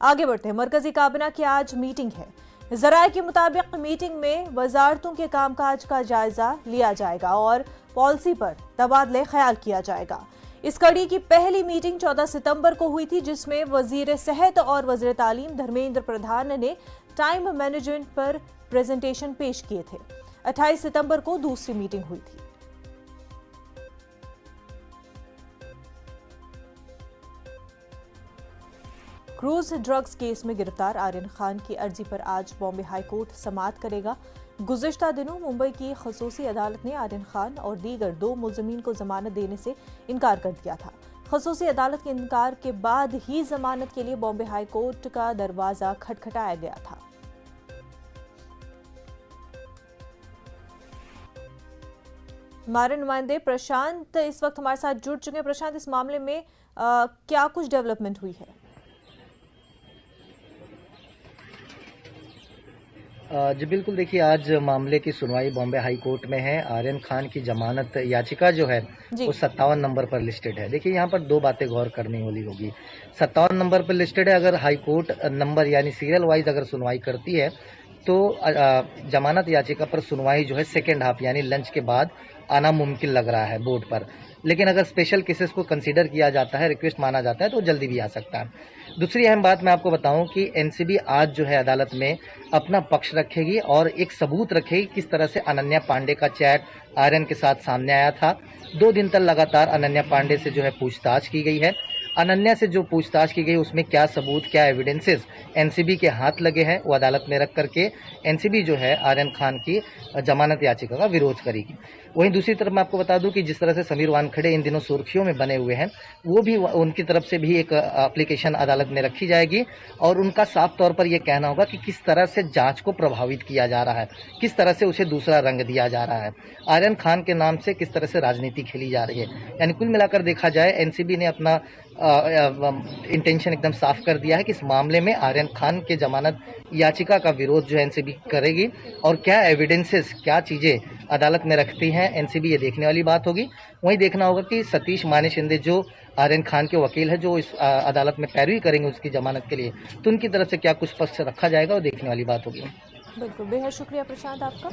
आगे बढ़ते हैं। मरकजी काबिना की आज मीटिंग है। जराये के मुताबिक मीटिंग में वजारतों के कामकाज का जायजा लिया जाएगा और पॉलिसी पर तबादले ख्याल किया जाएगा। इस कड़ी की पहली मीटिंग 14 सितंबर को हुई थी, जिसमें वजीर सेहत और वजीर तालीम धर्मेंद्र प्रधान ने टाइम मैनेजमेंट पर प्रेजेंटेशन पेश किए थे। 28 सितंबर को दूसरी मीटिंग हुई थी। क्रूज ड्रग्स केस में गिरफ्तार आर्यन खान की अर्जी पर आज बॉम्बे हाई कोर्ट समाअत करेगा। गुज़िश्ता दिनों मुंबई की खसूसी अदालत ने आर्यन खान और दीगर 2 मुलजमीन को जमानत देने से इनकार कर दिया था। खसूसी अदालत के इनकार के बाद ही जमानत के लिए बॉम्बे हाई कोर्ट का दरवाजा खटखटाया गया था। हमारे नुमाइंदे प्रशांत इस वक्त हमारे साथ जुड़ चुके हैं। प्रशांत, इस मामले में क्या कुछ डेवलपमेंट हुई है? जी बिल्कुल, देखिए आज मामले की सुनवाई बॉम्बे हाई कोर्ट में है। आर्यन खान की जमानत याचिका जो है वो 57 नंबर पर लिस्टेड है। देखिए यहाँ पर 2 बातें गौर करनी होगी। 57 नंबर पर लिस्टेड है। अगर हाई कोर्ट नंबर यानी सीरियल वाइज अगर सुनवाई करती है तो जमानत याचिका पर सुनवाई जो है सेकेंड हाफ यानी लंच के बाद आना मुमकिन लग रहा है बोर्ड पर। लेकिन अगर स्पेशल केसेस को कंसीडर किया जाता है, रिक्वेस्ट माना जाता है, तो जल्दी भी आ सकता है। दूसरी अहम बात मैं आपको बताऊं कि एनसीबी आज जो है अदालत में अपना पक्ष रखेगी और एक सबूत रखेगी किस तरह से अनन्या पांडे का चैट आर्यन के साथ सामने आया था। 2 दिन तक लगातार अनन्या पांडे से जो है पूछताछ की गई है। अनन्या से जो पूछताछ की गई उसमें क्या सबूत, क्या एविडेंसेस एनसीबी के हाथ लगे हैं, वो अदालत में रख करके एनसीबी जो है आर्यन खान की जमानत याचिका का विरोध करेगी। वहीं दूसरी तरफ मैं आपको बता दूं कि जिस तरह से समीर वानखेड़े इन दिनों सुर्खियों में बने हुए हैं, वो भी उनकी तरफ से भी एक एप्लीकेशन अदालत में रखी जाएगी और उनका साफ तौर पर यह कहना होगा कि किस तरह से जांच को प्रभावित किया जा रहा है, किस तरह से उसे दूसरा रंग दिया जा रहा है, आर्यन खान के नाम से किस तरह से राजनीति खेली जा रही है। यानी कुल मिलाकर देखा जाए एनसीबी ने अपना इंटेंशन एकदम साफ कर दिया है कि इस मामले में आर्यन खान के जमानत याचिका का विरोध जो है एनसीबी करेगी और क्या एविडेंसेस, क्या चीजें अदालत में रखती हैं एनसीबी, ये देखने वाली बात होगी। वहीं देखना होगा कि सतीश माने शिंदे जो आर्यन खान के वकील है, जो इस अदालत में पैरवी करेंगे उसकी जमानत के लिए, तो उनकी तरफ से क्या कुछ पक्ष रखा जाएगा वो देखने वाली बात होगी। बिल्कुल, बेहद शुक्रिया प्रशांत आपका।